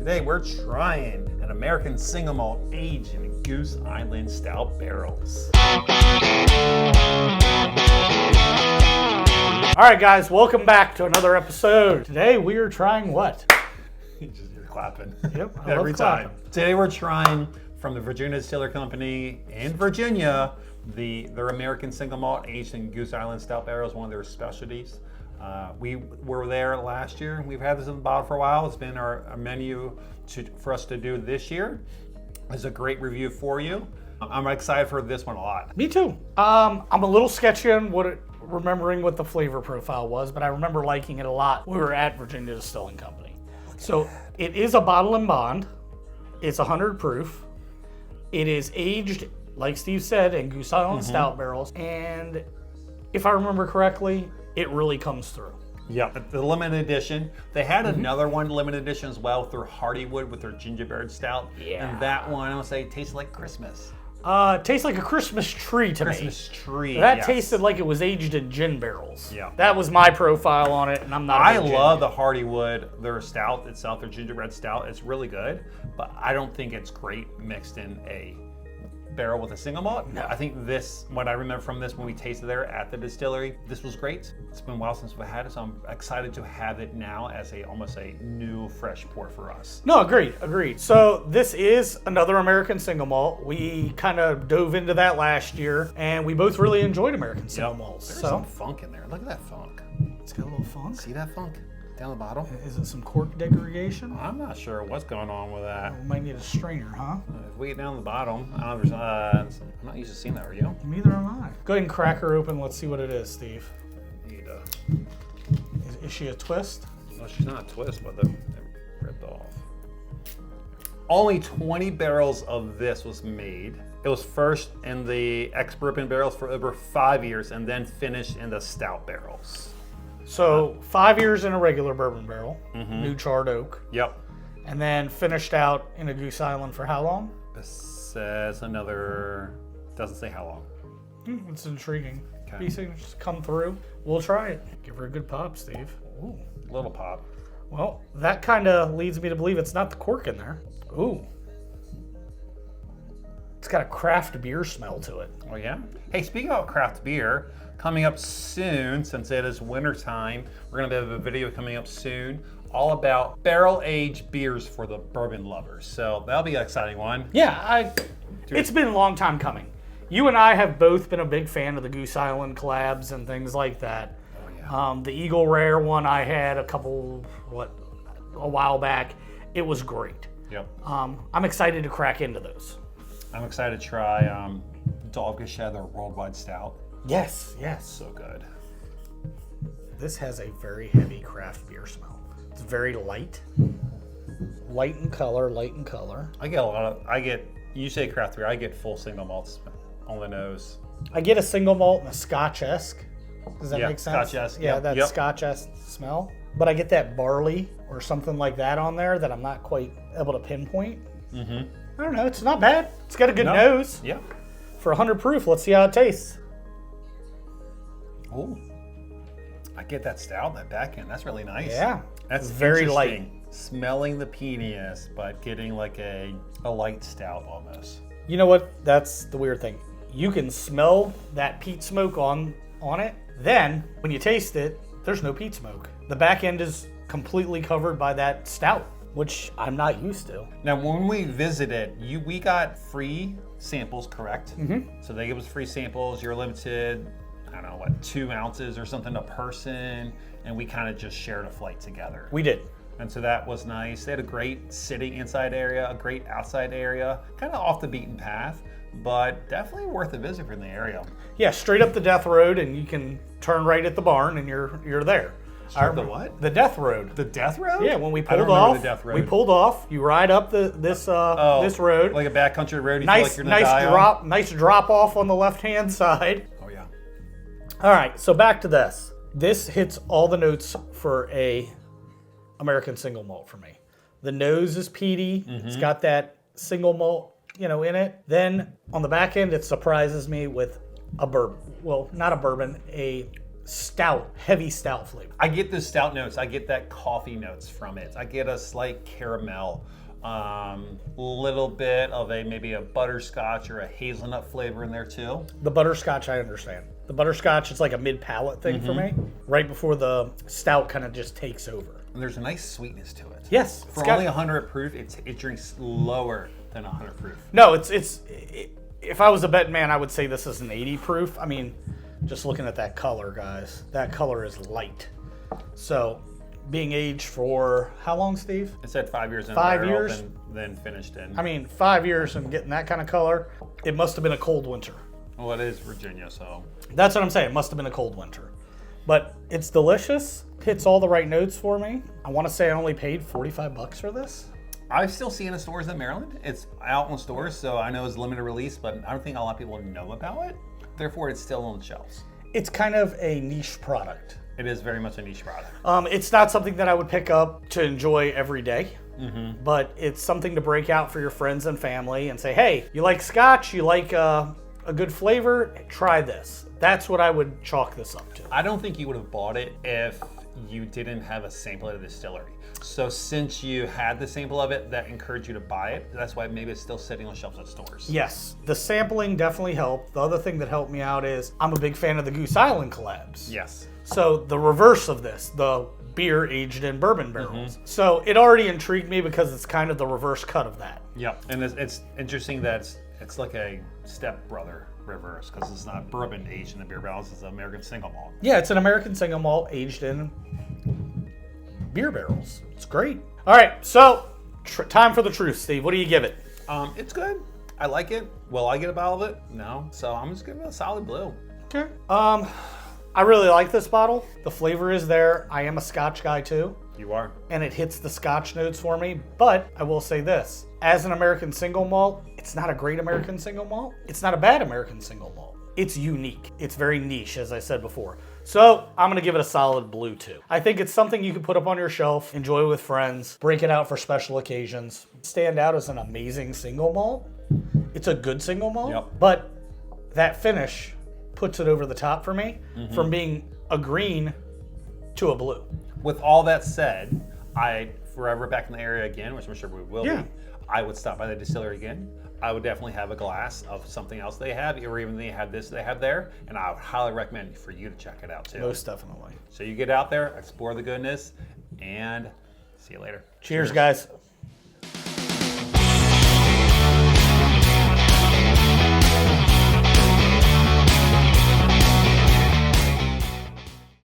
Today we're trying an American single malt aged in Goose Island Stout barrels. All right, guys, welcome back to another episode. Today we are trying what? You're clapping. Yep, I Every love time. clapping. Today we're trying from the Virginia Distillery Company in Virginia, their American single malt aged in Goose Island Stout barrels, one of their specialties. We were there last year. We've had this in the bottle for a while. It's been our menu for us to do this year. It's a great review for you. I'm excited for this one a lot. Me too. I'm a little sketchy on remembering what the flavor profile was, but I remember liking it a lot. We were at Virginia Distillery Company. So it is a bottle and bond. It's 100 proof. It is aged, like Steve said, in Goose Island Stout barrels. And if I remember correctly, it really comes through. Yeah, the limited edition. They had another one limited edition as well through Hardywood with their gingerbread stout. Yeah. And that one, I would say, tastes like Christmas. Tastes like a Christmas tree to me. Christmas tree. That yes. tasted like it was aged in gin barrels. Yeah. That was my profile on it, and I'm not a I big gin love fan. the Hardywood, their stout itself, their gingerbread stout. It's really good, but I don't think it's great mixed in a barrel with a single malt. No. I think this, what I remember from this when we tasted there at the distillery, this was great. It's been a while since we had it, so I'm excited to have it now as almost a new fresh pour for us. No, agreed. So this is another American single malt. We kind of dove into that last year, and we both really enjoyed American single malts. There's So some funk in there. Look at that funk. it's got a little funk. See that funk down the bottom? Is it some cork degradation? I'm not sure what's going on with that. We might need a strainer, huh? If we get down the bottom, I don't know, I'm not used to seeing that, are you? Neither am I. Go ahead and crack her open. Let's see what it is, Steve. Need a, Is she a twist? well, she's not a twist, but they ripped off. Only 20 barrels of this was made. It was first in the ex-bourbon barrels for over 5 years and then finished in the stout barrels. So 5 years in a regular bourbon barrel, new charred oak, Yep. and then finished out in a Goose Island for how long? This says another, doesn't say how long. It's intriguing. Okay. These things come through. We'll try it. Give her a good pop, Steve. Ooh. Little pop. Well, that kind of leads me to believe it's not the cork in there. Ooh. It's got a craft beer smell to it. Oh yeah? Hey, speaking of craft beer, coming up soon, since it is winter time, we're gonna have a video coming up soon all about barrel-aged beers for the bourbon lovers. So that'll be an exciting one. Yeah, it's been a long time coming. You and I have both been a big fan of the Goose Island collabs and things like that. Oh yeah. The Eagle Rare one I had a while back. It was great. Yep. I'm excited to crack into those. I'm excited to try Dogfish Head, their worldwide stout. Yes. So good. This has a very heavy craft beer smell. It's very light. Light in color. You say craft beer, I get full single malts on the nose. I get a single malt and a Scotch-esque. Does that Yeah, make sense? Scotch-esque, Yeah, yep, that yep. Scotch-esque smell. But I get that barley or something like that on there that I'm not quite able to pinpoint. I don't know. It's not bad. It's got a good nose. Yep. For 100 proof, let's see how it tastes. Oh, I get that stout, that back end. That's really nice. Yeah. That's very interesting. Smelling the peatiness, but getting like a light stout almost. You know what? That's the weird thing. You can smell that peat smoke on it. Then, when you taste it, there's no peat smoke. The back end is completely covered by that stout, which I'm not used to. Now, when we visited, we got free samples, correct? So they give us free samples. You're limited, I don't know, 2 ounces or something a person, and we kind of just shared a flight together. We did. And so that was nice. They had a great sitting inside area, a great outside area, kind of off the beaten path, but definitely worth a visit from the area. Yeah, straight up the Death Road, and you can turn right at the barn, and you're there. Straight the what? The Death Road. The Death Road? Yeah, when we I don't pulled remember off, the Death Road. we pulled off. You ride up this road. Like a backcountry road. You feel like you're gonna die on? Nice drop off on the left hand side. Oh yeah. All right, so back to this. This hits all the notes for a American single malt for me. The nose is peaty. It's got that single malt, in it. Then on the back end, it surprises me with a bourbon. Well, not a bourbon, a stout, heavy stout flavor. I get the stout notes. I get that coffee notes from it. I get a slight caramel, little bit of maybe a butterscotch or a hazelnut flavor in there too. The butterscotch, I understand. The butterscotch is like a mid-palate thing for me, right before the stout kind of just takes over. And there's a nice sweetness to it. Yes. For only 100 proof, it drinks lower than 100 proof. No, if I was a betting man, I would say this is an 80 proof. I mean, just looking at that color, guys, that color is light. So, being aged for how long, Steve? It said 5 years in 5 the barrel, years? then finished in. I mean, 5 years and getting that kind of color, it must have been a cold winter. Well, it is Virginia, so. That's what I'm saying. It must have been a cold winter. But it's delicious. Hits all the right notes for me. I want to say I only paid $45 for this. I still see it in stores in Maryland. It's out in stores, so I know it's limited release, but I don't think a lot of people know about it. Therefore, it's still on the shelves. It's kind of a niche product. It is very much a niche product. It's not something that I would pick up to enjoy every day, but it's something to break out for your friends and family and say, hey, you like scotch, you like a good flavor, try this. That's what I would chalk this up to. I don't think you would have bought it if you didn't have a sample at a distillery. So since you had the sample of it, that encouraged you to buy it. That's why maybe it's still sitting on shelves at stores. Yes, the sampling definitely helped. The other thing that helped me out is I'm a big fan of the Goose Island collabs. Yes. So the reverse of this, the beer aged in bourbon barrels. So it already intrigued me because it's kind of the reverse cut of that. Yep. And it's interesting that it's like a stepbrother reverse because it's not bourbon aged in the beer barrels. It's an American single malt. Yeah, it's an American single malt aged in beer barrels. It's great. All right, so time for the truth, Steve. What do you give it? It's good. I like it. Will I get a bottle of it? No. So I'm just giving it a solid blue. Okay. I really like this bottle. The flavor is there. I am a Scotch guy too. You are. And it hits the Scotch notes for me. But I will say this. As an American single malt, it's not a great American single malt. It's not a bad American single malt. It's unique. It's very niche, as I said before. So I'm gonna give it a solid blue too. I think it's something you can put up on your shelf, enjoy with friends, break it out for special occasions. Stand out as an amazing single malt. It's a good single malt, Yep. but that finish puts it over the top for me from being a green to a blue. With all that said, if we're ever back in the area again, which I'm sure we will Yeah. be, I would stop by the distillery again. I would definitely have a glass of something else they have, or even they have this they have there, and I would highly recommend for you to check it out too. Most definitely. So you get out there, explore the goodness, and see you later. Cheers, guys.